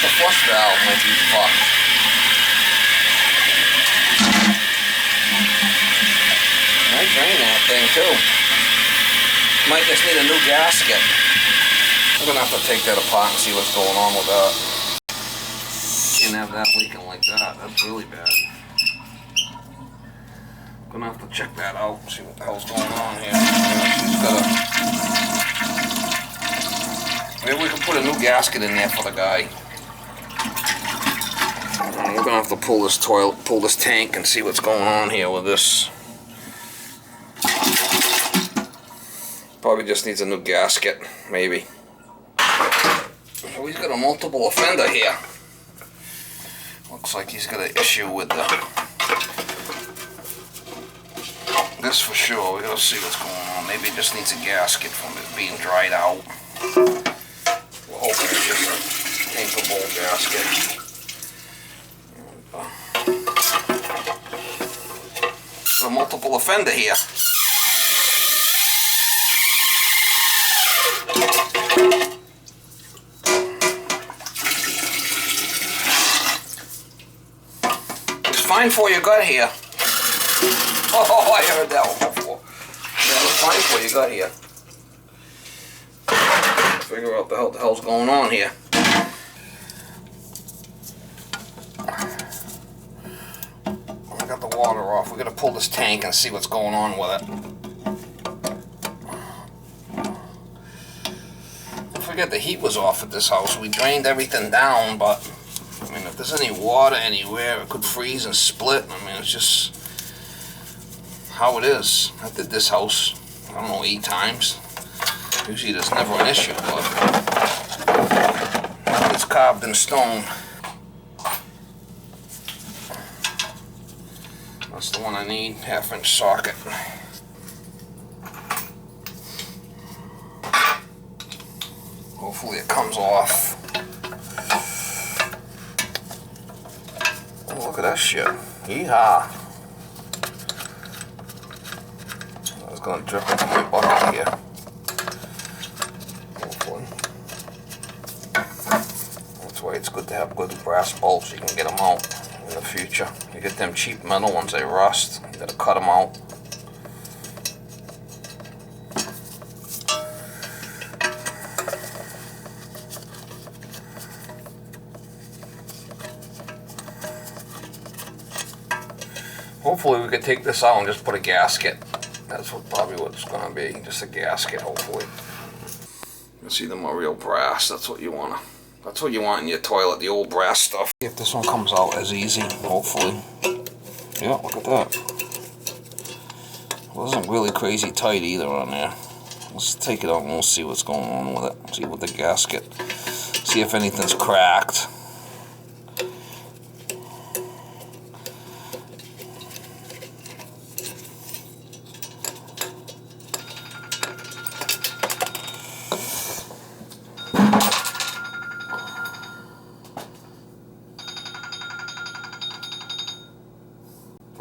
the flush valve might be fucked. Might drain that thing too. Might just need a new gasket. I'm gonna have to take that apart and see what's going on with that. Can't have that leaking like that. That's really bad. Gonna have to check that out, see what the hell's going on here. Maybe we can put a new gasket in there for the guy. We're gonna have to pull this tank and see what's going on here with this. Probably just needs a new gasket, maybe. So he's got a multiple offender here. Looks like he's got an issue with this for sure. We gotta see what's going on. Maybe it just needs a gasket from it being dried out. We're hoping it's just a tankable gasket. Got a multiple offender here. It's fine for your gut here. Oh, I heard that one before. Yeah, it's fine for your gut here. Figure out what the hell's going on here. I got the water off. We gotta pull this tank and see what's going on with it. I forget the heat was off at this house. We drained everything down, but I mean, if there's any water anywhere, it could freeze and split. I mean, it's just how it is. I did this house, I don't know, 8 times. Usually there's never an issue, but it's carved in stone. That's the one I need, 1/2-inch socket. Hopefully it comes off. Oh, look at that shit. Yeehaw. I was gonna drip into my bucket here. Hopefully. That's why it's good to have good brass bolts. You can get them out in the future. You get them cheap metal ones, they rust. You gotta cut them out. Hopefully we could take this out and just put a gasket. That's probably what it's gonna be, just a gasket, hopefully. You see the more real brass, that's what you want in your toilet, the old brass stuff. See if this one comes out as easy, hopefully. Yeah, look at that. It wasn't really crazy tight either on there. Let's take it out and we'll see what's going on with it. See with the gasket. See if anything's cracked.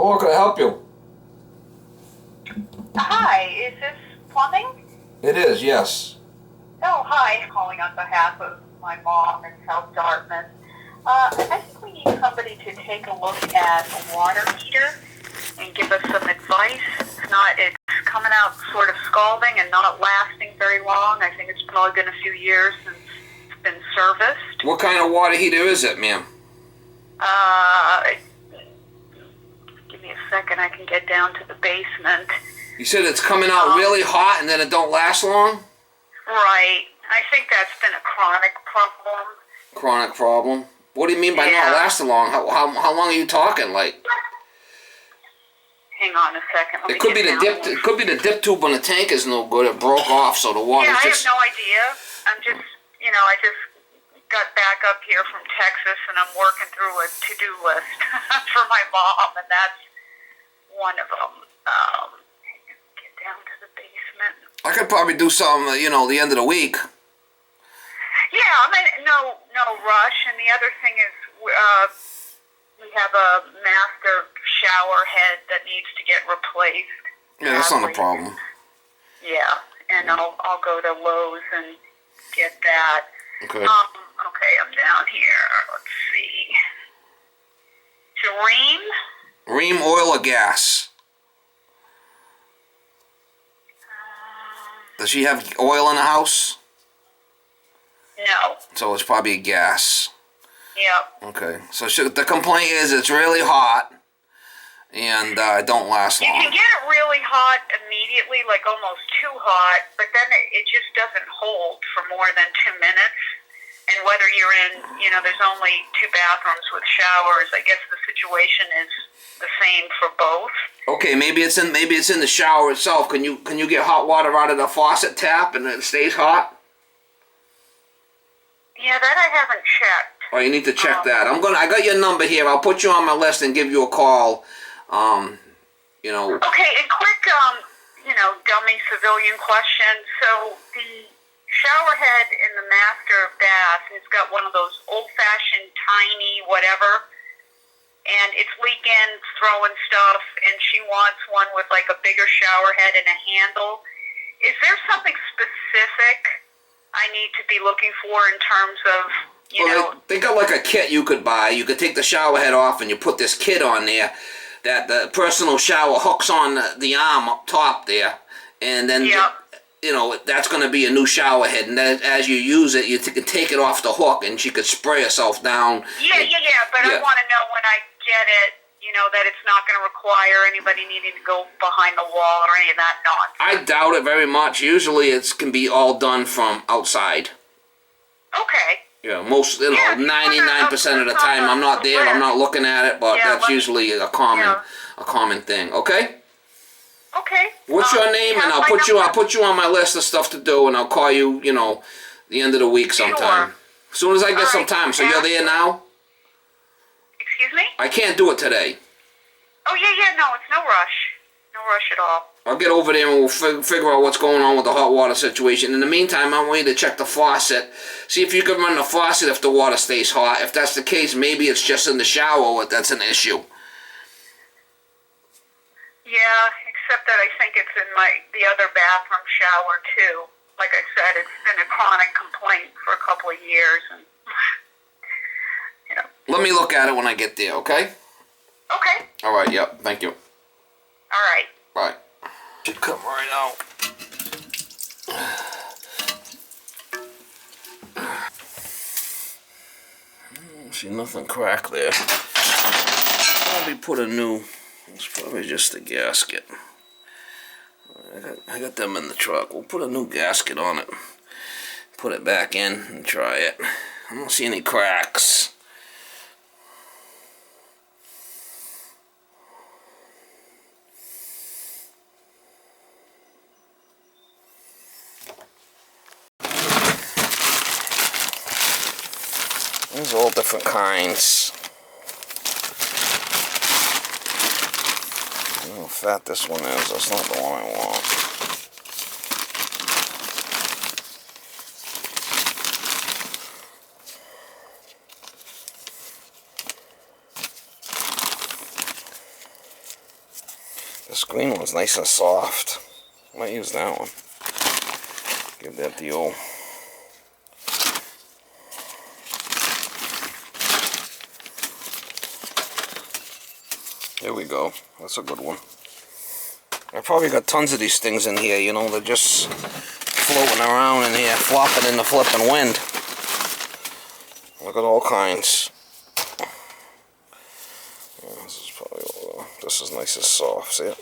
Oh, can I help you? Hi, is this plumbing? It is, yes. Oh, hi. Calling on behalf of my mom in South Dartmouth. I think we need somebody to take a look at a water heater and give us some advice. It's coming out sort of scalding and not lasting very long. I think it's probably been a few years since it's been serviced. What kind of water heater is it, ma'am? Give me a second. I can get down to the basement. You said it's coming out really hot and then it don't last long? Right. I think that's been a chronic problem. Chronic problem? What do you mean by not lasting long? How long are you talking? Like, hang on a second. it could be the dip. It could be the dip tube on the tank is no good. It broke off, so the water just. Yeah, I have no idea. I'm just, I just got back up here from Texas, and I'm working through a to-do list for my mom, and that's one of them. Get down to the basement. I could probably do something, the end of the week. Yeah, I mean, no rush. And the other thing is, we have a master shower head that needs to get replaced. Yeah, that's not a problem. Yeah, and I'll go to Lowe's and get that. Okay. Okay, I'm down here. Ream oil or gas? Does she have oil in the house? No. So it's probably a gas. Yep. Okay. So the complaint is it's really hot and don't last long. You can get it really hot immediately, like almost too hot, but then it just doesn't hold for more than 2 minutes. And whether you're in, you know, there's only 2 bathrooms with showers, I guess the situation is the same for both. Okay, maybe it's in the shower itself. Can you get hot water out of the faucet tap and it stays hot? Yeah, that I haven't checked. Oh, you need to check that. I got your number here. I'll put you on my list and give you a call. You know. Okay, and quick, you know, dummy civilian question. So the shower head in the master bath has got one of those old-fashioned tiny whatever, and it's leaking, throwing stuff, and she wants one with like a bigger shower head and a handle. Is there something specific I need to be looking for in terms of, you know? They got like a kit you could buy. You could take the shower head off and you put this kit on there that the personal shower hooks on the arm up top there, and then you know that's going to be a new shower head. And as you use it, you can take it off the hook, and she could spray herself down. Yeah. But I want to know when I get it, you know, that it's not going to require anybody needing to go behind the wall or any of that nonsense. I doubt it very much. Usually, it can be all done from outside. Okay. Yeah, 99% of the time I'm not there, I'm not looking at it, but that's usually a common thing. Okay? Okay. What's your name? And I'll put you on my list of stuff to do, and I'll call you, you know, the end of the week sometime. As soon as I get some time. So you're there now? Excuse me? I can't do it today. Oh, yeah, no, it's no rush. No rush at all. I'll get over there and we'll figure out what's going on with the hot water situation. In the meantime, I want you to check the faucet. See if you can run the faucet if the water stays hot. If that's the case, maybe it's just in the shower that's an issue. Yeah, except that I think it's in the other bathroom shower, too. Like I said, it's been a chronic complaint for a couple of years. And, you know. Let me look at it when I get there, okay? Okay. All right, yep, thank you. All right. Bye. Should come right out. See nothing cracked there. Probably put a new. It's probably just a gasket. I got them in the truck. We'll put a new gasket on it. Put it back in and try it. I don't see any cracks. There's all different kinds. I don't know how fat this one is. That's not the one I want. This green one's nice and soft. I might use that one. Give that the old. There we go. That's a good one. I probably got tons of these things in here, you know, they're just floating around in here, flopping in the flipping wind. Look at all kinds. Yeah, this is nice and soft, see it?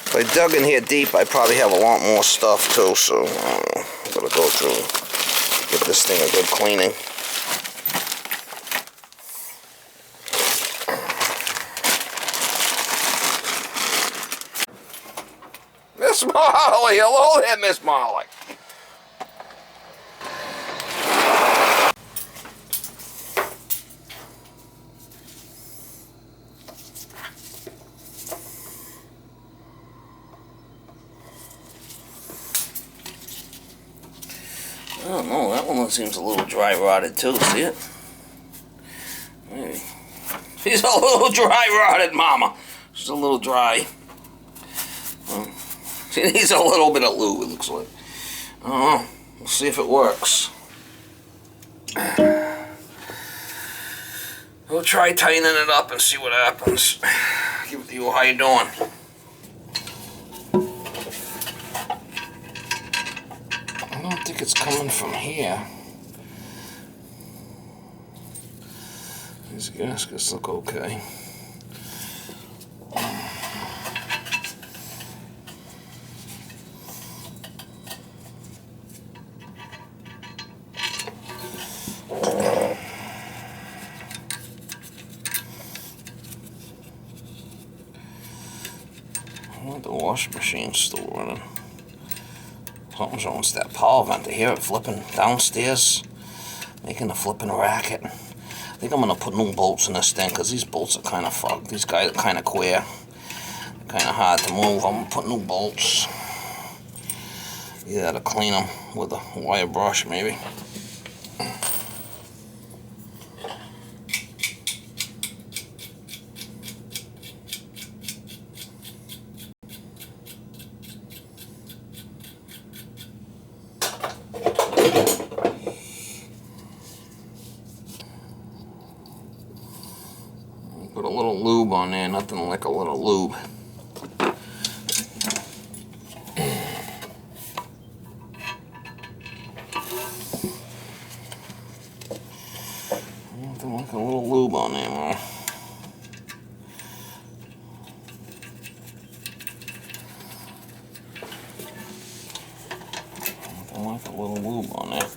If I dug in here deep, I probably have a lot more stuff too, so I'm gonna go through, give this thing a good cleaning. Miss Molly, hello there, Miss Molly. I don't know, that one seems a little dry rotted too, see it? Maybe. She's a little dry rotted, Mama. She's a little dry. She needs a little bit of lube, it looks like. I don't know. We'll see if it works. We'll try tightening it up and see what happens. Give it to you. How you doing? I don't think it's coming from here. These gaskets look okay. The washing machine's still running. Something's wrong with that power vent. I hear it flipping downstairs, making a flipping racket. I think I'm gonna put new bolts in this thing because these bolts are kind of fucked. These guys are kind of queer, kind of hard to move. I'm gonna put new bolts. Yeah, to clean them with a wire brush, maybe. Put a little lube on there, nothing like a little lube. Nothing like a little lube on there, man. Nothing like a little lube on there.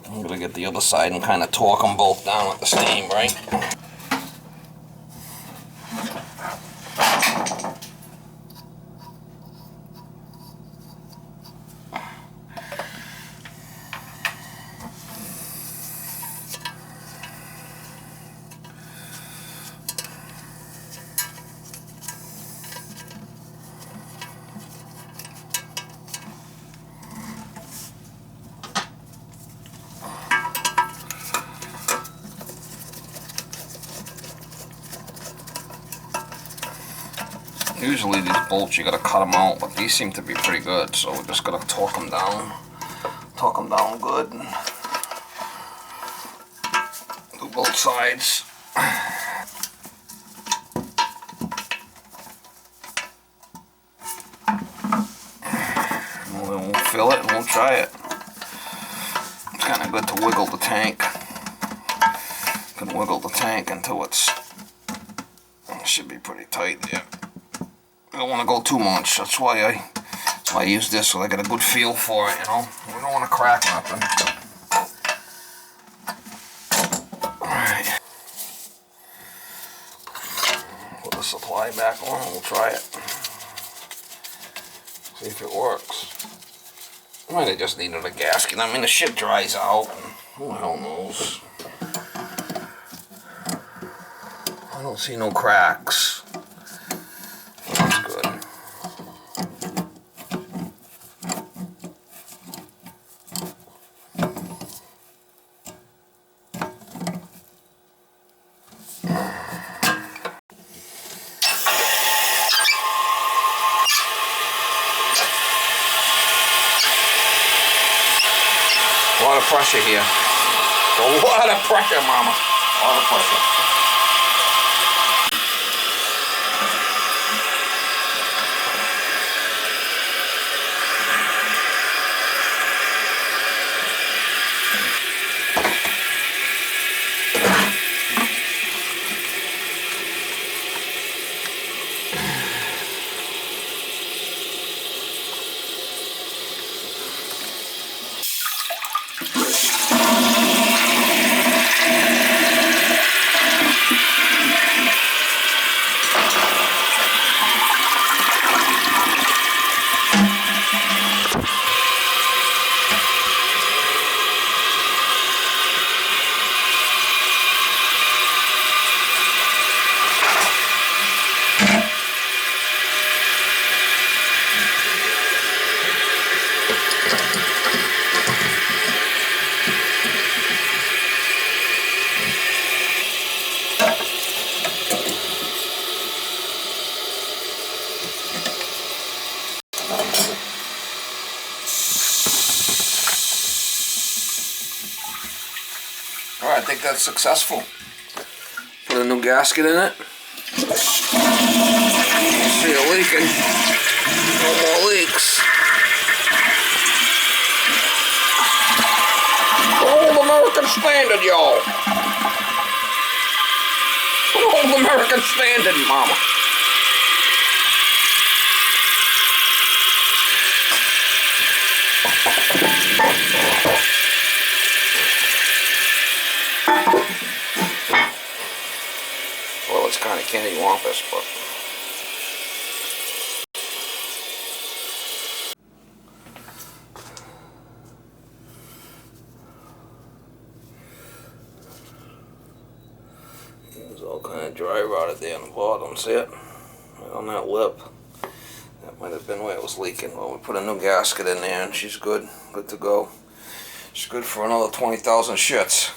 I'm gonna get the other side and kind of torque them both down with the steam, right? Usually these bolts you gotta cut them out, but these seem to be pretty good, so we're just gonna torque them down good, and do both sides. And we'll fill it and we'll try it. It's kind of good to wiggle the tank. You can wiggle the tank until it should be pretty tight there. I don't want to go too much. That's why I use this, so I get a good feel for it, you know. We don't want to crack nothing. Alright. Put the supply back on and we'll try it. See if it works. Might have just needed a gasket. I mean, the shit dries out, and who the hell knows. I don't see no cracks. That's good. A lot of pressure here. A lot of pressure, mama. A lot of pressure. I think that's successful. Put a new gasket in it. See it leaking. No more leaks. Old American Standard, y'all. Old American Standard, mama. Well, it's kind of candy-wampus, but... It's all kind of dry rotted there on the bottom, see it? Right on that lip. That might have been where it was leaking. Well, we put a new gasket in there and she's good to go. She's good for another 20,000 shits.